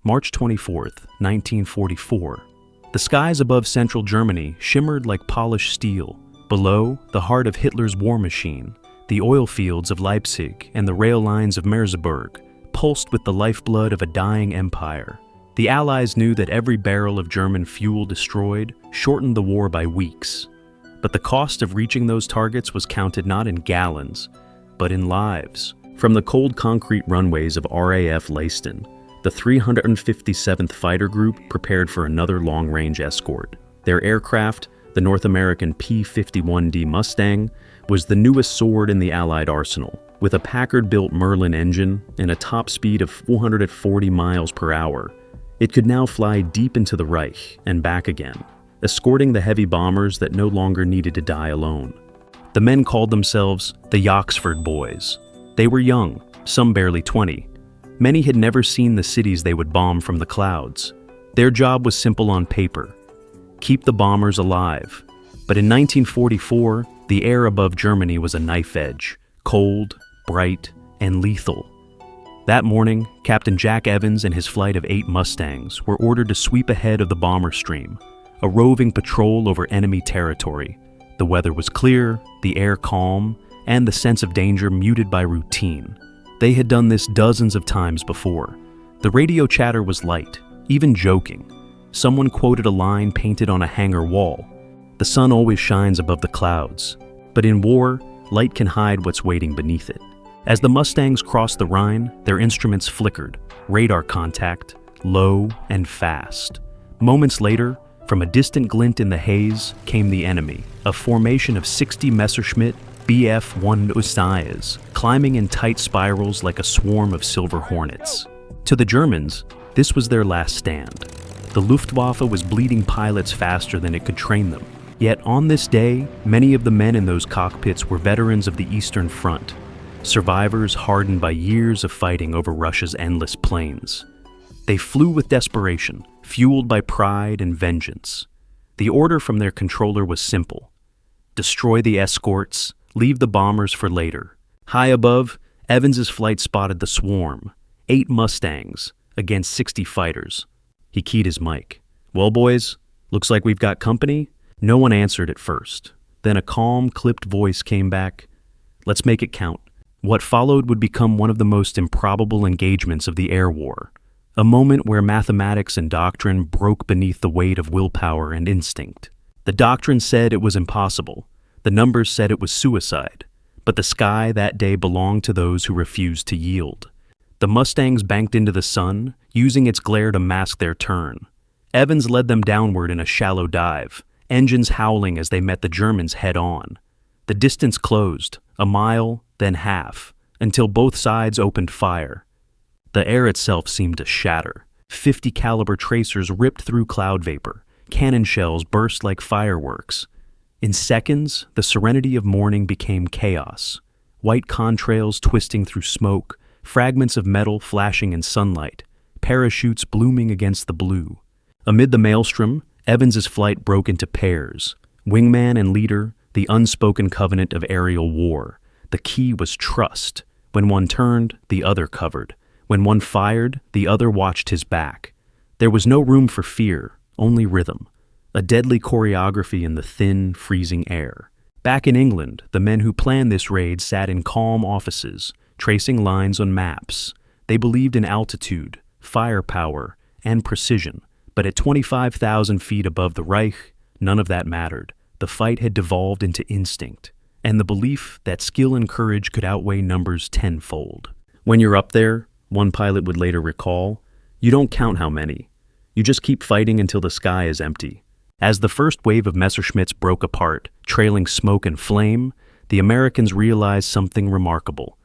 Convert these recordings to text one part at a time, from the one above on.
March 24th, 1944. The skies above central Germany shimmered like polished steel. Below, the heart of Hitler's war machine, the oil fields of Leipzig and the rail lines of Merseburg, pulsed with the lifeblood of a dying empire. The Allies knew that every barrel of German fuel destroyed shortened the war by weeks. But the cost of reaching those targets was counted not in gallons, but in lives. From the cold concrete runways of RAF Leiston, the 357th Fighter Group prepared for another long-range escort. Their aircraft, the North American P-51D Mustang, was the newest sword in the Allied arsenal. With a Packard-built Merlin engine and a top speed of 440 miles per hour, it could now fly deep into the Reich and back again, escorting the heavy bombers that no longer needed to die alone. The men called themselves the Yoxford Boys. They were young, some barely 20. Many had never seen the cities they would bomb from the clouds. Their job was simple on paper: keep the bombers alive. But in 1944, the air above Germany was a knife edge, cold, bright, and lethal. That morning, Captain Jack Evans and his flight of 8 Mustangs were ordered to sweep ahead of the bomber stream, a roving patrol over enemy territory. The weather was clear, the air calm, and the sense of danger muted by routine. They had done this dozens of times before. The radio chatter was light, even joking. Someone quoted a line painted on a hangar wall: "The sun always shines above the clouds." But in war, light can hide what's waiting beneath it. As the Mustangs crossed the Rhine, their instruments flickered, radar contact, low and fast. Moments later, from a distant glint in the haze, came the enemy, a formation of 60 Messerschmitt WW2’s, climbing in tight spirals like a swarm of silver hornets. To the Germans, this was their last stand. The Luftwaffe was bleeding pilots faster than it could train them. Yet on this day, many of the men in those cockpits were veterans of the Eastern Front, survivors hardened by years of fighting over Russia's endless plains. They flew with desperation, fueled by pride and vengeance. The order from their controller was simple: destroy the escorts, leave the bombers for later. High above, Evans's flight spotted the swarm, 8 Mustangs against 60 fighters. He keyed his mic. "Well, boys, looks like we've got company." No one answered at first. Then a calm, clipped voice came back. "Let's make it count." What followed would become one of the most improbable engagements of the air war, a moment where mathematics and doctrine broke beneath the weight of willpower and instinct. The doctrine said it was impossible. The numbers said it was suicide. But the sky that day belonged to those who refused to yield. The Mustangs banked into the sun, using its glare to mask their turn. Evans led them downward in a shallow dive, engines howling as they met the Germans head-on. The distance closed, a mile, then half, until both sides opened fire. The air itself seemed to shatter. 50 caliber tracers ripped through cloud vapor. Cannon shells burst like fireworks. In seconds, the serenity of morning became chaos. White contrails twisting through smoke, fragments of metal flashing in sunlight, parachutes blooming against the blue. Amid the maelstrom, Evans's flight broke into pairs. Wingman and leader, the unspoken covenant of aerial war. The key was trust. When one turned, the other covered. When one fired, the other watched his back. There was no room for fear, only rhythm. A deadly choreography in the thin, freezing air. Back in England, the men who planned this raid sat in calm offices, tracing lines on maps. They believed in altitude, firepower, and precision. But at 25,000 feet above the Reich, none of that mattered. The fight had devolved into instinct, and the belief that skill and courage could outweigh numbers tenfold. When you're up there, one pilot would later recall, you don't count how many. You just keep fighting until the sky is empty. As the first wave of Messerschmitts broke apart, trailing smoke and flame, the Americans realized something remarkable.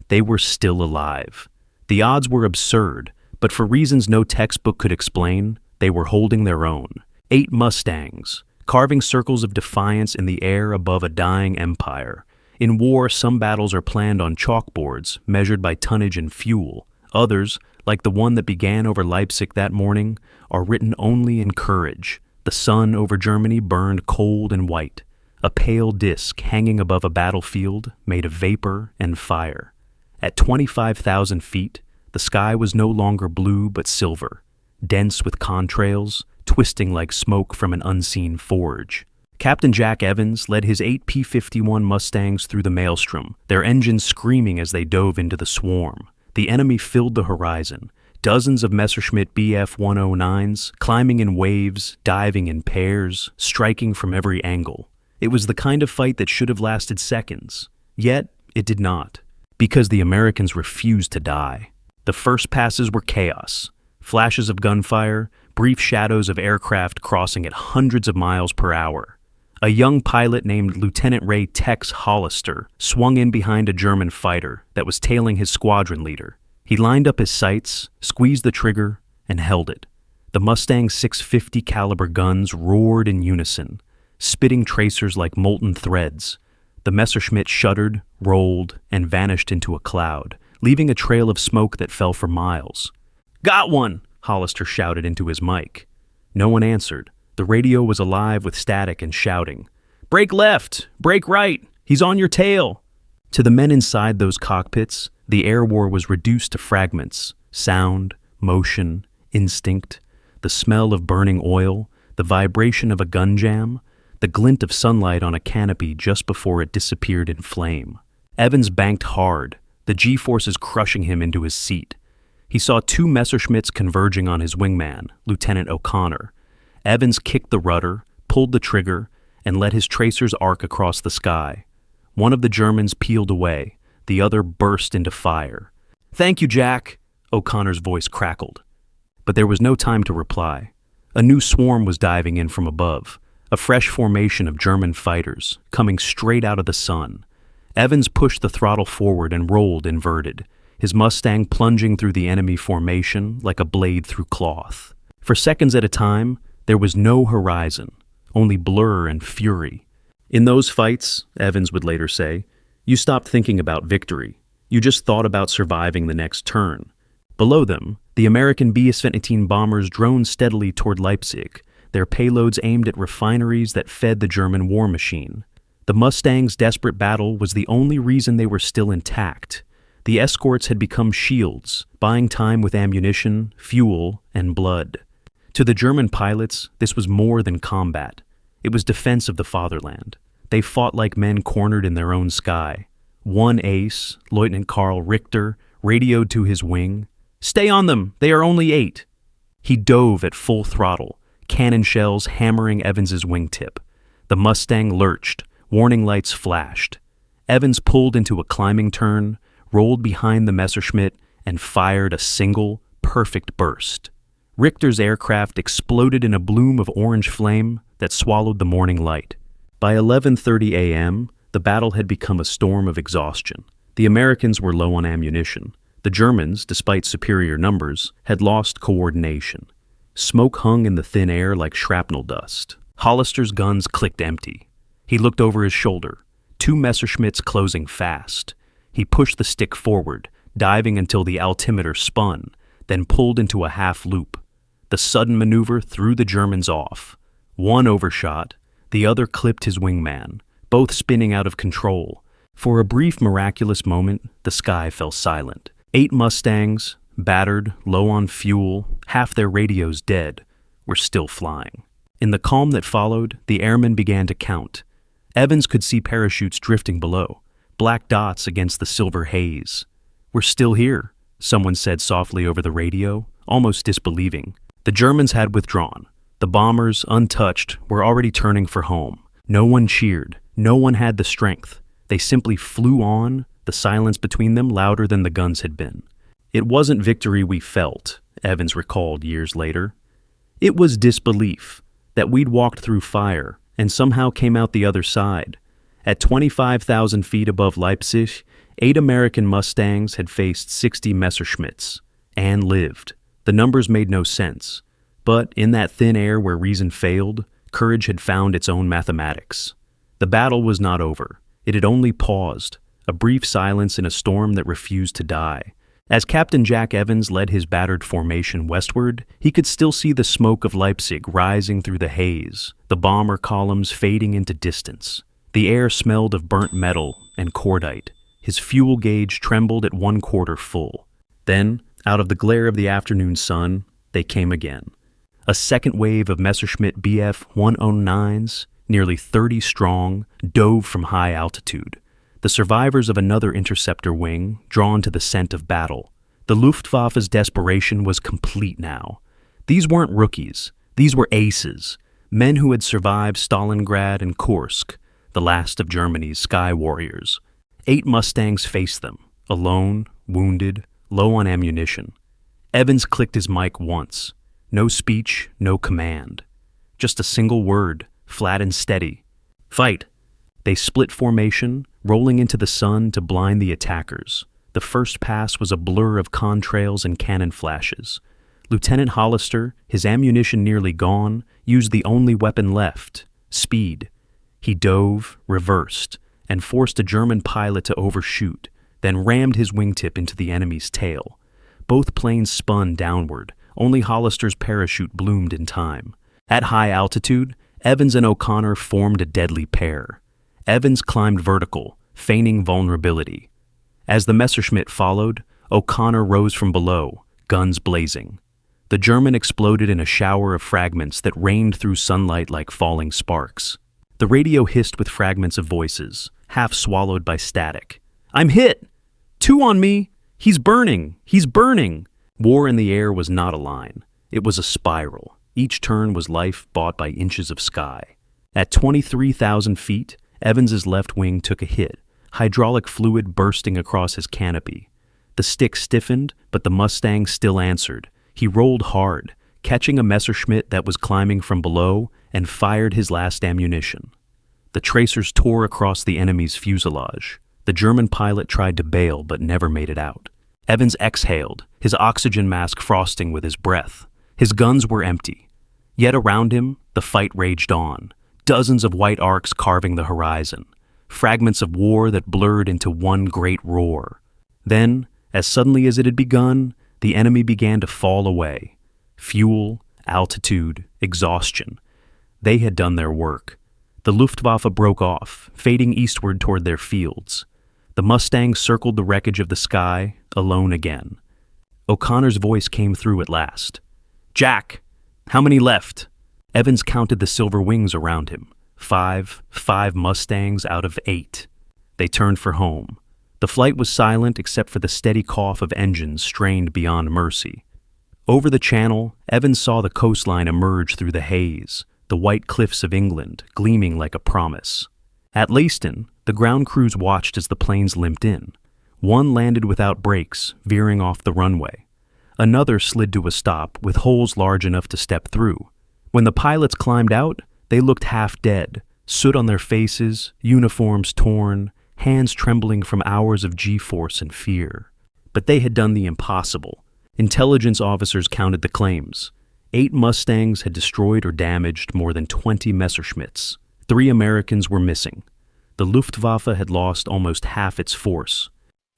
They were still alive. The odds were absurd, but for reasons no textbook could explain, they were holding their own. 8 Mustangs, carving circles of defiance in the air above a dying empire. In war, some battles are planned on chalkboards, measured by tonnage and fuel. Others, like the one that began over Leipzig that morning, are written only in courage. The sun over Germany burned cold and white, a pale disk hanging above a battlefield made of vapor and fire. At 25,000 feet, the sky was no longer blue but silver. dense with contrails, twisting like smoke from an unseen forge. Captain Jack Evans led his 8 P-51 Mustangs through the maelstrom, their engines screaming as they dove into the swarm. The enemy filled the horizon. Dozens of Messerschmitt Bf-109s, climbing in waves, diving in pairs, striking from every angle. It was the kind of fight that should have lasted seconds. Yet, it did not. Because the Americans refused to die. The first passes were chaos. Flashes of gunfire, brief shadows of aircraft crossing at hundreds of miles per hour. A young pilot named Lieutenant Ray Tex Hollister swung in behind a German fighter that was tailing his squadron leader. He lined up his sights, squeezed the trigger, and held it. The Mustang 650 caliber guns roared in unison, spitting tracers like molten threads. The Messerschmitt shuddered, rolled, and vanished into a cloud, leaving a trail of smoke that fell for miles. "Got one!" Hollister shouted into his mic. No one answered. The radio was alive with static and shouting. "Brake left! Brake right! He's on your tail!" To the men inside those cockpits, the air war was reduced to fragments: sound, motion, instinct, the smell of burning oil, the vibration of a gun jam, the glint of sunlight on a canopy just before it disappeared in flame. Evans banked hard, the G-forces crushing him into his seat. He saw 2 Messerschmitts converging on his wingman, Lieutenant O'Connor. Evans kicked the rudder, pulled the trigger, and let his tracers arc across the sky. One of the Germans peeled away, the other burst into fire. "Thank you, Jack," O'Connor's voice crackled. But there was no time to reply. A new swarm was diving in from above, a fresh formation of German fighters, coming straight out of the sun. Evans pushed the throttle forward and rolled inverted, his Mustang plunging through the enemy formation like a blade through cloth. For seconds at a time, there was no horizon, only blur and fury. In those fights, Evans would later say, you stopped thinking about victory. You just thought about surviving the next turn. Below them, the American Bs-17 bombers droned steadily toward Leipzig, their payloads aimed at refineries that fed the German war machine. The Mustangs' desperate battle was the only reason they were still intact. The escorts had become shields, buying time with ammunition, fuel, and blood. To the German pilots, this was more than combat. It was defense of the fatherland. They fought like men cornered in their own sky. One ace, Lieutenant Karl Richter, radioed to his wing, "Stay on them! They are only 8." He dove at full throttle, cannon shells hammering Evans's wingtip. The Mustang lurched, warning lights flashed. Evans pulled into a climbing turn, rolled behind the Messerschmitt, and fired a single, perfect burst. Richter's aircraft exploded in a bloom of orange flame that swallowed the morning light. By 11:30 a.m., the battle had become a storm of exhaustion. The Americans were low on ammunition. The Germans, despite superior numbers, had lost coordination. Smoke hung in the thin air like shrapnel dust. Hollister's guns clicked empty. He looked over his shoulder, 2 Messerschmitts closing fast. He pushed the stick forward, diving until the altimeter spun, then pulled into a half loop. The sudden maneuver threw the Germans off. One overshot, the other clipped his wingman, both spinning out of control. For a brief miraculous moment, the sky fell silent. 8 Mustangs, battered, low on fuel, half their radios dead, were still flying. In the calm that followed, the airmen began to count. Evans could see parachutes drifting below, black dots against the silver haze. "We're still here," someone said softly over the radio, almost disbelieving. The Germans had withdrawn. The bombers, untouched, were already turning for home. No one cheered. No one had the strength. They simply flew on, the silence between them louder than the guns had been. "It wasn't victory we felt," Evans recalled years later. "It was disbelief, that we'd walked through fire and somehow came out the other side. At 25,000 feet above Leipzig, 8 American Mustangs had faced 60 Messerschmitts and lived. The numbers made no sense, but in that thin air where reason failed, courage had found its own mathematics. The battle was not over. It had only paused, a brief silence in a storm that refused to die. As Captain Jack Evans led his battered formation westward, he could still see the smoke of Leipzig rising through the haze, the bomber columns fading into distance. The air smelled of burnt metal and cordite. His fuel gauge trembled at 1/4 full. Then, out of the glare of the afternoon sun, they came again. A second wave of Messerschmitt Bf 109s, nearly 30 strong, dove from high altitude. The survivors of another interceptor wing, drawn to the scent of battle. The Luftwaffe's desperation was complete now. These weren't rookies. These were aces, men who had survived Stalingrad and Kursk, the last of Germany's sky warriors. 8 Mustangs faced them, alone, wounded, low on ammunition. Evans clicked his mic once. No speech, no command. Just a single word, flat and steady. Fight! They split formation, rolling into the sun to blind the attackers. The first pass was a blur of contrails and cannon flashes. Lieutenant Hollister, his ammunition nearly gone, used the only weapon left, speed. He dove, reversed, and forced a German pilot to overshoot, then rammed his wingtip into the enemy's tail. Both planes spun downward. Only Hollister's parachute bloomed in time. At high altitude, Evans and O'Connor formed a deadly pair. Evans climbed vertical, feigning vulnerability. As the Messerschmitt followed, O'Connor rose from below, guns blazing. The German exploded in a shower of fragments that rained through sunlight like falling sparks. The radio hissed with fragments of voices, half swallowed by static. "I'm hit! 2 on me! He's burning! He's burning!" War in the air was not a line. It was a spiral. Each turn was life bought by inches of sky. At 23,000 feet, Evans's left wing took a hit, hydraulic fluid bursting across his canopy. The stick stiffened, but the Mustang still answered. He rolled hard, catching a Messerschmitt that was climbing from below, and fired his last ammunition. The tracers tore across the enemy's fuselage. The German pilot tried to bail but never made it out. Evans exhaled, his oxygen mask frosting with his breath. His guns were empty. Yet around him, the fight raged on, dozens of white arcs carving the horizon, fragments of war that blurred into one great roar. Then, as suddenly as it had begun, the enemy began to fall away. Fuel, altitude, exhaustion. They had done their work. The Luftwaffe broke off, fading eastward toward their fields. The Mustangs circled the wreckage of the sky, alone again. O'Connor's voice came through at last. "Jack, how many left?" Evans counted the silver wings around him. 5 Mustangs out of 8. They turned for home. The flight was silent except for the steady cough of engines strained beyond mercy. Over the channel, Evans saw the coastline emerge through the haze, the white cliffs of England gleaming like a promise. At Leiston, the ground crews watched as the planes limped in. One landed without brakes, veering off the runway. Another slid to a stop with holes large enough to step through. When the pilots climbed out, they looked half dead, soot on their faces, uniforms torn, hands trembling from hours of G-force and fear. But they had done the impossible. Intelligence officers counted the claims. 8 Mustangs had destroyed or damaged more than 20 Messerschmitts. 3 Americans were missing. The Luftwaffe had lost almost half its force.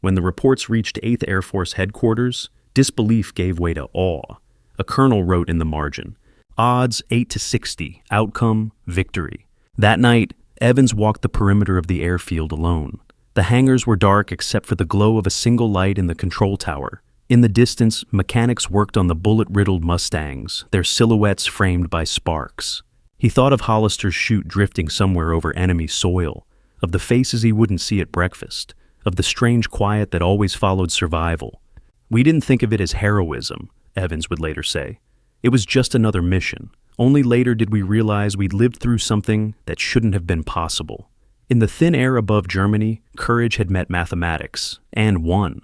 When the reports reached 8th Air Force headquarters, disbelief gave way to awe. A colonel wrote in the margin, "Odds 8-60, outcome, victory." That night, Evans walked the perimeter of the airfield alone. The hangars were dark except for the glow of a single light in the control tower. In the distance, mechanics worked on the bullet-riddled Mustangs, their silhouettes framed by sparks. He thought of Hollister's chute drifting somewhere over enemy soil, of the faces he wouldn't see at breakfast, of the strange quiet that always followed survival. "We didn't think of it as heroism," Evans would later say. "It was just another mission. Only later did we realize we'd lived through something that shouldn't have been possible." In the thin air above Germany, courage had met mathematics, and won.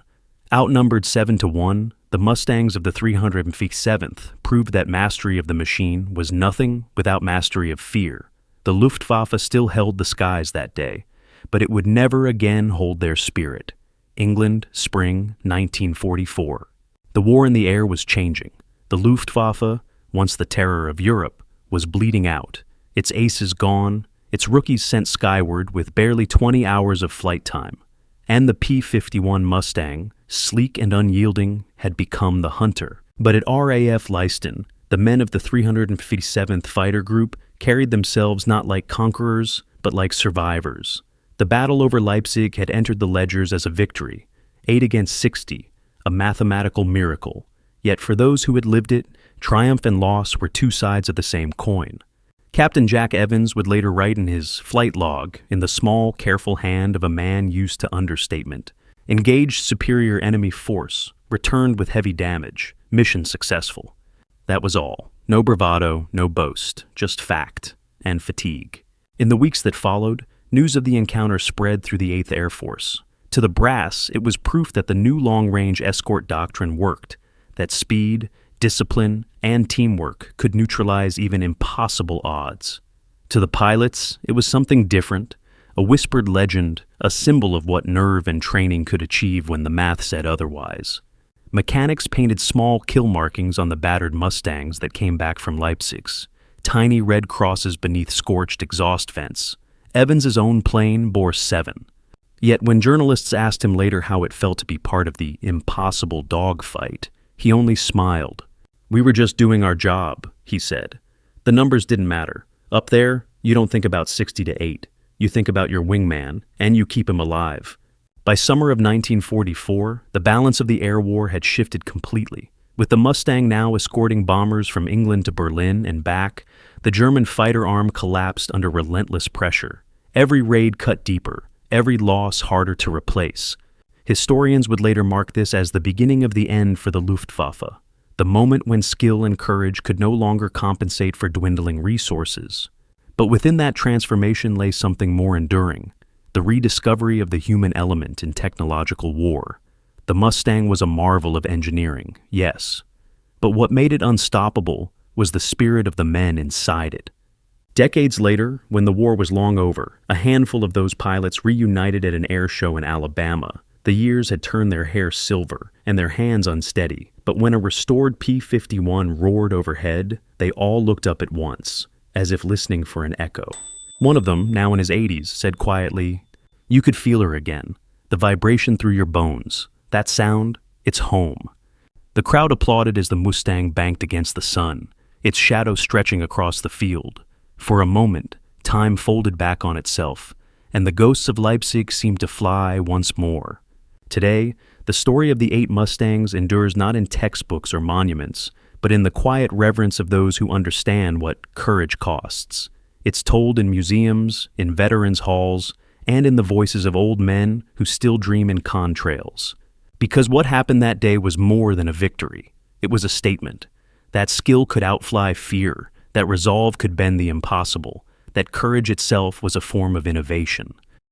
Outnumbered 7-1, the Mustangs of the 357th proved that mastery of the machine was nothing without mastery of fear. The Luftwaffe still held the skies that day, but it would never again hold their spirit. England, spring 1944. The war in the air was changing. The Luftwaffe, once the terror of Europe, was bleeding out. Its aces gone, its rookies sent skyward with barely 20 hours of flight time. And the P-51 Mustang, sleek and unyielding, had become the hunter. But at RAF Leiston, the men of the 357th Fighter Group carried themselves not like conquerors, but like survivors. The battle over Leipzig had entered the ledgers as a victory, 8-60, a mathematical miracle. Yet for those who had lived it, triumph and loss were two sides of the same coin. Captain Jack Evans would later write in his flight log, in the small, careful hand of a man used to understatement, "Engaged superior enemy force, returned with heavy damage, mission successful." That was all. No bravado, no boast, just fact and fatigue. In the weeks that followed, news of the encounter spread through the 8th Air Force. To the brass, it was proof that the new long-range escort doctrine worked, that speed, discipline, and teamwork could neutralize even impossible odds. To the pilots, it was something different, a whispered legend, a symbol of what nerve and training could achieve when the math said otherwise. Mechanics painted small kill markings on the battered Mustangs that came back from Leipzig, tiny red crosses beneath scorched exhaust vents. Evans's own plane bore 7. Yet when journalists asked him later how it felt to be part of the impossible dogfight, he only smiled. "We were just doing our job," he said. "The numbers didn't matter. Up there, you don't think about 60 to 8. You think about your wingman, and you keep him alive." By summer of 1944, the balance of the air war had shifted completely. With the Mustang now escorting bombers from England to Berlin and back, the German fighter arm collapsed under relentless pressure. Every raid cut deeper, every loss harder to replace. Historians would later mark this as the beginning of the end for the Luftwaffe, the moment when skill and courage could no longer compensate for dwindling resources. But within that transformation lay something more enduring, the rediscovery of the human element in technological war. The Mustang was a marvel of engineering, yes, but what made it unstoppable was the spirit of the men inside it. Decades later, when the war was long over, a handful of those pilots reunited at an air show in Alabama. The years had turned their hair silver and their hands unsteady, but when a restored P-51 roared overhead, they all looked up at once, as if listening for an echo. One of them, now in his 80s, said quietly, "You could feel her again, the vibration through your bones. That sound, it's home." The crowd applauded as the Mustang banked against the sun, its shadow stretching across the field. For a moment, time folded back on itself, and the ghosts of Leipzig seemed to fly once more. Today, the story of the 8 Mustangs endures not in textbooks or monuments, but in the quiet reverence of those who understand what courage costs. It's told in museums, in veterans' halls, and in the voices of old men who still dream in contrails. Because what happened that day was more than a victory. It was a statement. That skill could outfly fear, that resolve could bend the impossible, that courage itself was a form of innovation.